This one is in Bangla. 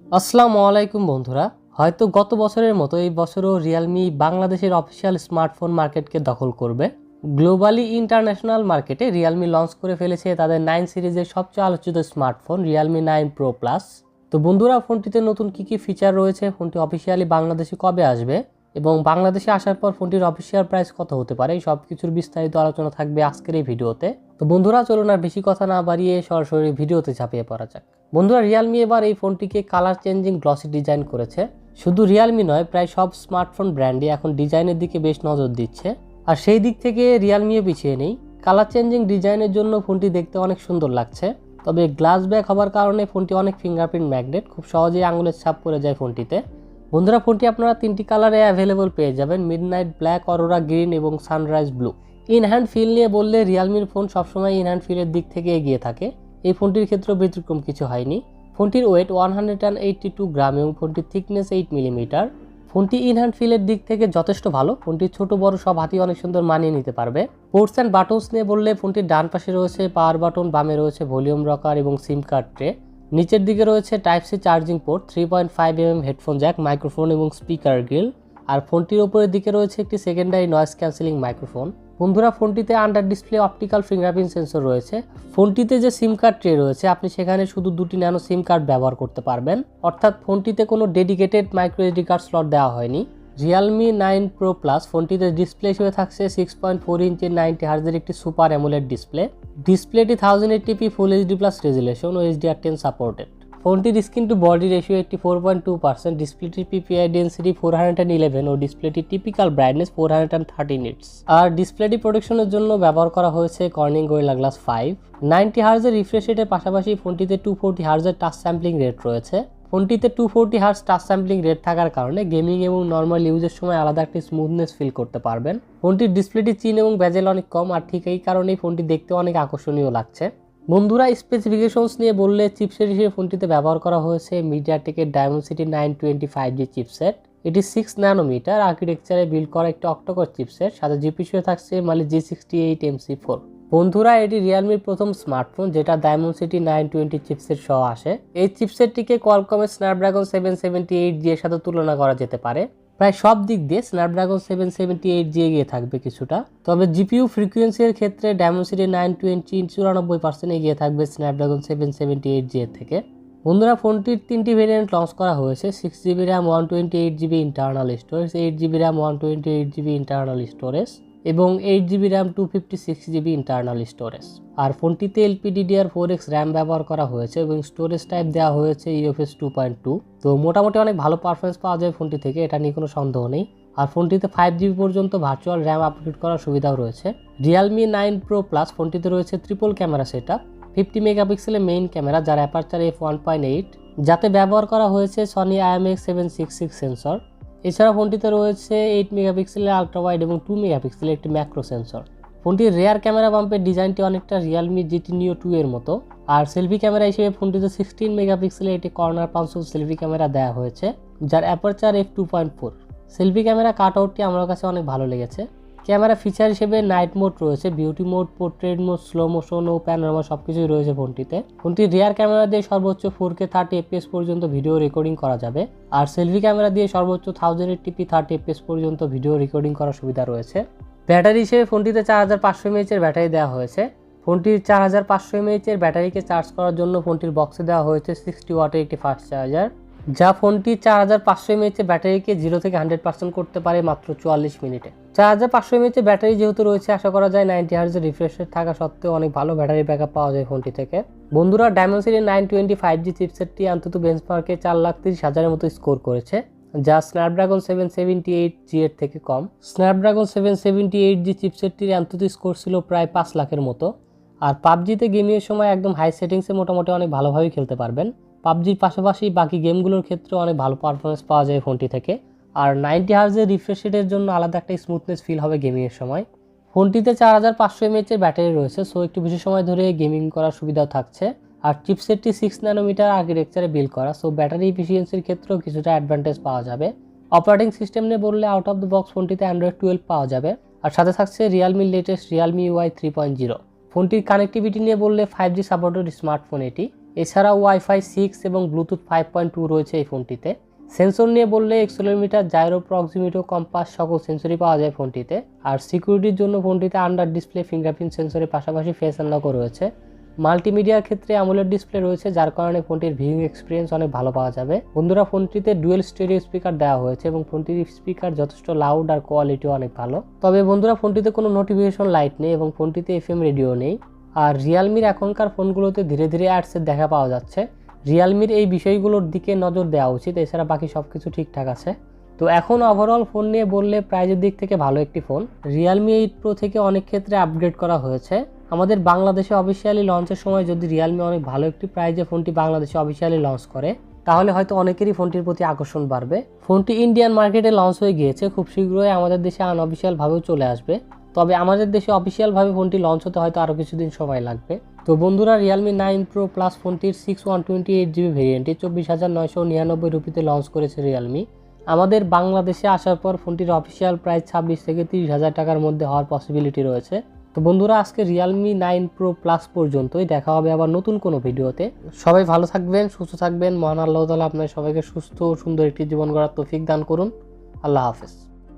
আসসালামু আলাইকুম বন্ধুরা। হয়তো গত বছরের মতো এই বছরও রিয়েলমি বাংলাদেশের অফিসিয়াল স্মার্টফোন মার্কেটকে দখল করবে। গ্লোবালি ইন্টারন্যাশনাল মার্কেটে রিয়েলমি লঞ্চ করে ফেলেছে তাদের 9 সিরিজের সবচেয়ে আলোচিত স্মার্টফোন রিয়েলমি 9 প্রো প্লাস। তো বন্ধুরা, ফোনটিতে নতুন কী কী ফিচার রয়েছে, ফোনটি অফিসিয়ালি বাংলাদেশে কবে আসবে এবং বাংলাদেশে আসার পর ফোনটির অফিসিয়াল প্রাইস কত হতে পারে, সব কিছুর বিস্তারিত আলোচনা থাকবে আজকের এই ভিডিওতে। তো বন্ধুরা, চলুন আর বেশি কথা না বাড়িয়ে সরাসরি ভিডিওতে ঝাঁপিয়ে পড়া যাক। বন্ধুরা, রিয়েলমি এবার এই ফোনটিকে কালার চেঞ্জিং গ্লসি ডিজাইন করেছে। শুধু রিয়েলমি নয়, প্রায় সব স্মার্টফোন ব্র্যান্ডই এখন ডিজাইনের দিকে বেশ নজর দিচ্ছে, আর সেই দিক থেকে রিয়েলমিও পিছিয়ে নেই। কালার চেঞ্জিং ডিজাইনের জন্য ফোনটি দেখতে অনেক সুন্দর লাগছে, তবে গ্লাস ব্যাক হওয়ার কারণে ফোনটি অনেক ফিঙ্গারপ্রিন্ট ম্যাগনেট, খুব সহজেই আঙুলের ছাপ পড়ে যায় ফোনটিতে। বন্ধুরা, ফোনটি আপনারা 3টি কালারে অ্যাভেলেবল পেয়ে যাবেন: মিডনাইট ব্ল্যাক, অরোরা গ্রিন এবং sunrise blue. In hand feel নিয়ে বললে রিয়েলমির ফোন সবসময় ইন হ্যান্ড ফিলের দিক থেকে এগিয়ে থাকে, এই ফোনটির ক্ষেত্রেও ব্যতিক্রম কিছু হয়নি। ফোনটির ওয়েট 182 গ্রাম এবং ফোনটির থিকনেস 8 মিলিমিটার। ফোনটি ইন হ্যান্ড ফিলের দিক থেকে যথেষ্ট ভালো, ফোনটি ছোট বড় সব হাতি অনেক সুন্দর মানিয়ে নিতে পারবে। পোর্টস অ্যান্ড বাটনস নিয়ে বললে ফোনটির ডান পাশে রয়েছে পাওয়ার বাটন, বামে রয়েছে ভলিউম রকার এবং সিম কার্ড ট্রে। নিচের দিকে রয়েছে type C charging port, 3.5mm headphone jack, microphone এবং স্পিকার গ্রিল। আর ফোনটির উপরের দিকে রয়েছে একটি সেকেন্ডারি নয়েজ ক্যান্সেলিং মাইক্রোফোন। বন্ধুরা, ফোনটিতে under display optical fingerprint sensor রয়েছে। ফোনটিতে যে সিম কার্ড ট্রে রয়েছে, আপনি সেখানে শুধু 2টি ন্যানো সিম কার্ড ব্যবহার করতে পারবেন, অর্থাৎ ফোনটিতে কোনো dedicated micro SD card slot দেওয়া হয়নি। রিয়েলমি 9 প্রো প্লাস ফোনটিতে ডিসপ্লে হিসেবে থাকছে 6.4 ইঞ্চের 90 হার্জের একটি সুপার অ্যামোলেড ডিসপ্লে। ডিসপ্লেটি 1080p full HD plus resolution ও HDR10 সাপোর্টেড। ফোনটির স্ক্রিন টু বডি রেশিও 84.2%, ডিসপ্লেটির পিপিআই ডেন্সিটি 411 ও ডিসপ্লেটির টিপিক্যাল ব্রাইটনেস 430 নিটস। আর ডিসপ্লেটি প্রোটেকশনের জন্য ব্যবহার করা হয়েছে কর্নিং গরিলা গ্লাস 5। 90 হার্জের রিফ্রেশ রেটের পাশাপাশি ফোনটিতে 240 হার্জের টাচ স্যাম্পলিং রেট রয়েছে। ফোনটিতে 240 হার্জ টাচ স্যাম্পলিং রেট থাকার কারণে গেমিং এবং নর্মাল ইউজের সময় আলাদা একটি স্মুথনেস ফিল করতে পারবেন। ফোনটির ডিসপ্লেটি চিন এবং বেজেল অনেক কম, আর ঠিক এই কারণেই ফোনটি দেখতে অনেক আকর্ষণীয় লাগছে। বন্ধুরা, স্পেসিফিকেশনস নিয়ে বললে চিপসেট হিসেবে ফোনটিতে ব্যবহার করা হয়েছে মিডিয়াটেকের ডায়মেনসিটি 920 5G চিপসেট। এটি 6 ন্যানোমিটার আর্কিটেকচারে বিল্ড করা একটি অক্টোকোর চিপসেট, সাথে জিপিইউ থাকছে মালি G68MC4। বন্ধুরা, এটি রিয়েলমির প্রথম স্মার্টফোন যেটা ডায়মেনসিটি 920 চিপসেট সহ আসে। এই চিপসেটটিকে কোয়ালকমের স্ন্যাপড্রাগন 778G এর সাথে তুলনা করা যেতে পারে। প্রায় সব দিক দিয়ে স্ন্যাপড্রাগন 778G এগিয়ে থাকবে কিছুটা, তবে জিপিইউ ফ্রিকোয়েন্সির ক্ষেত্রে ডায়মেনসিটি 920 94% এগিয়ে থাকবে স্ন্যাপড্রাগন 778G এর থেকে। বন্ধুরা, ফোনটির 3টি ভেরিয়েন্ট লঞ্চ করা হয়েছে: 6GB RAM 128GB internal storage, 8GB RAM 128GB internal storage এবং 8GB RAM 256GB internal storage. আর ফোনটিতে LPDDR4X র্যাম ব্যবহার করা হয়েছে এবং স্টোরেজ টাইপ দেওয়া হয়েছে UFS 2.2। তো মোটামুটি অনেক ভালো পারফরমেন্স পাওয়া যায় ফোনটি থেকে, এটা নিয়ে কোনো সন্দেহ নেই। আর ফোনটিতে 5GB পর্যন্ত ভার্চুয়াল র্যাম আপগ্রেড করার সুবিধাও রয়েছে। রিয়েলমি 9 প্রো প্লাস ফোনটিতে রয়েছে ট্রিপল ক্যামেরা সেটআপ, 50 মেগাপিক্সেলের মেইন ক্যামেরা যার অ্যাপারচার f1.8, যাতে ব্যবহার করা হয়েছে সনি IMX766 সেন্সর। এছাড়া ফোনটিতে রয়েছে 8 মেগাপিক্সেলের আলট্রা ওয়াইড এবং 2 মেগাপিক্সেলের একটি ম্যাক্রো সেন্সর। ফোনটির রেয়ার ক্যামেরা বাম্পের ডিজাইনটি অনেকটা রিয়েলমি GT Neo 2 এর মতো। আর সেলফি ক্যামেরা হিসেবে ফোনটিতে 16 মেগাপিক্সেলের একটি কর্নার পাঞ্চল সেলফি ক্যামেরা দেওয়া হয়েছে, যার aperture f2.4। Selfie camera cut আউটটি আমার কাছে অনেক ভালো লেগেছে। ক্যামেরা ফিচার হিসেবে নাইট মোড রয়েছে, beauty mode, portrait mode, slow motion ও প্যানোরামা সবকিছুই রয়েছে ফোনটিতে। ফোনটির রিয়ার ক্যামেরা দিয়ে সর্বোচ্চ 4K 30fps পর্যন্ত ভিডিও রেকর্ডিং করা যাবে, আর সেলফি ক্যামেরা দিয়ে সর্বোচ্চ 1080p 30fps পর্যন্ত ভিডিও রেকর্ডিং করার সুবিধা রয়েছে। ব্যাটারি হিসেবে ফোনটিতে 4500 mAh এর ব্যাটারি দেওয়া হয়েছে। ফোনটির 4500 mAh এর ব্যাটারিকে চার্জ করার জন্য ফোনটির বক্সে দেওয়া হয়েছে 60 ওয়াটের একটি ফাস্ট চার্জার, যা ফোনটি 4500 mAh এর ব্যাটারিকে 0 থেকে 100% করতে পারে মাত্র 44 মিনিটে। 4500 mAh এর ব্যাটারি যেহেতু রয়েছে, আশা করা যায় 90 হার্জের রিফ্রেশ রেট থাকা সত্ত্বেও অনেক ভালো ব্যাটারি ব্যাকআপ পাওয়া যায় ফোনটি থেকে। বন্ধুরা, ডায়মেনসিটি 920 5G চিপসেটটি অন্তত বেঞ্চমার্কে 4,30,000 মতো স্কোর করেছে, যা স্ন্যাপড্রাগন 778G এর থেকে কম। স্ন্যাপড্রাগন 778G চিপসেটটির অন্তত স্কোর ছিল প্রায় 5 লাখের মতো। আর পাবজিতে গেমিংয়ের সময় একদম হাই সেটিংসে মোটামুটি অনেক ভালোভাবেই খেলতে পারবেন। পাবজির পাশাপাশি বাকি গেমগুলোর ক্ষেত্রে অনেক ভালো পারফরমেন্স পাওয়া যায় ফোনটি থেকে। আর 90 হার্জের রিফ্রেশ রেটের জন্য আলাদা একটা স্মুথনেস ফিল হবে গেমিংয়ের সময়। ফোনটিতে 4500 mAh এর ব্যাটারি রয়েছে, সো একটু বেশি সময় ধরে গেমিং করার সুবিধাও থাকছে। আর চিপসেটটি 6 ন্যানোমিটার আর্কিটেকচারে বিল্ড করা, সো ব্যাটারি এফিসিয়েন্সির ক্ষেত্রেও কিছুটা অ্যাডভান্টেজ পাওয়া যাবে। অপারেটিং সিস্টেম নিয়ে বললে আউট অফ দ্য বক্স ফোনটিতে অ্যান্ড্রয়েড 12 পাওয়া যাবে, আর সাথে থাকছে রিয়েলমির লেটেস্ট রিয়েলমি UI 3.0। ফোনটির কানেক্টিভিটি নিয়ে বললে 5G সাপোর্টেড স্মার্টফোন এটি। এছাড়াও ওয়াইফাই 6 এবং ব্লুটুথ 5.2 রয়েছে এই ফোনটিতে। সেন্সর নিয়ে বললে অ্যাক্সেলেরোমিটার, জাইরো, প্রক্সিমিটো, কম্পাস সকল সেন্সরই পাওয়া যায় ফোনটিতে। আর সিকিউরিটির জন্য ফোনটিতে আন্ডার ডিসপ্লে ফিঙ্গারপ্রিন্ট সেন্সরের পাশাপাশি ফেস আনলকও রয়েছে। মাল্টিমিডিয়ার ক্ষেত্রে অ্যামোলেড ডিসপ্লে রয়েছে, যার কারণে ফোনটির ভিউইং এক্সপিরিয়েন্স অনেক ভালো পাওয়া যাবে। বন্ধুরা, ফোনটিতে ডুয়েল স্টেরিও স্পিকার দেওয়া হয়েছে এবং ফোনটির স্পিকার যথেষ্ট লাউড আর কোয়ালিটিও অনেক ভালো। তবে বন্ধুরা, ফোনটিতে কোনো নোটিফিকেশন লাইট নেই এবং ফোনটিতে এফএম রেডিও নেই। আর রিয়ালমির এখনকার ফোনগুলোতে ধীরে ধীরে অ্যাডসের দেখা পাওয়া যাচ্ছে। রিয়ালমির এই বিষয়গুলোর দিকে নজর দেওয়া উচিত, এছাড়া বাকি সব কিছু ঠিকঠাক আছে। তো এখন ওভারঅল ফোন নিয়ে বললে প্রাইজের দিক থেকে ভালো একটি ফোন। রিয়ালমি 8 প্রো থেকে অনেক ক্ষেত্রে আপগ্রেড করা হয়েছে। আমাদের বাংলাদেশে অফিসিয়ালি লঞ্চের সময় যদি রিয়ালমি অনেক ভালো একটি প্রাইজে ফোনটি বাংলাদেশে অফিসিয়ালি লঞ্চ করে, তাহলে হয়তো অনেকেরই ফোনটির প্রতি আকর্ষণ বাড়বে। ফোনটি ইন্ডিয়ান মার্কেটে লঞ্চ হয়ে গিয়েছে, খুব শীঘ্রই আমাদের দেশে আনঅফিসিয়ালভাবেও চলে আসবে। তবে আমাদের দেশে অফিসিয়ালভাবে ফোনটি লঞ্চ হতে হয়তো আরও কিছুদিন সময় লাগবে। তো বন্ধুরা, Realme 9 Pro Plus ফোনটির 6128GB ভেরিয়েন্টটি 24,999 রুপিতে লঞ্চ করেছে রিয়ালমি। আমাদের বাংলাদেশে আসার পর ফোনটির অফিসিয়াল প্রাইস 26 থেকে 30,000 টাকার মধ্যে হওয়ার পসিবিলিটি রয়েছে। তো বন্ধুরা, আজকে Realme 9 Pro Plus পর্যন্তই। দেখা হবে আবার নতুন কোনো ভিডিওতে। সবাই ভালো থাকবেন, সুস্থ থাকবেন। মহান আল্লাহ তাআলা আপনার সবাইকে সুস্থ ও সুন্দর একটি জীবন গড়ার তৌফিক দান করুন। আল্লাহ হাফেজ।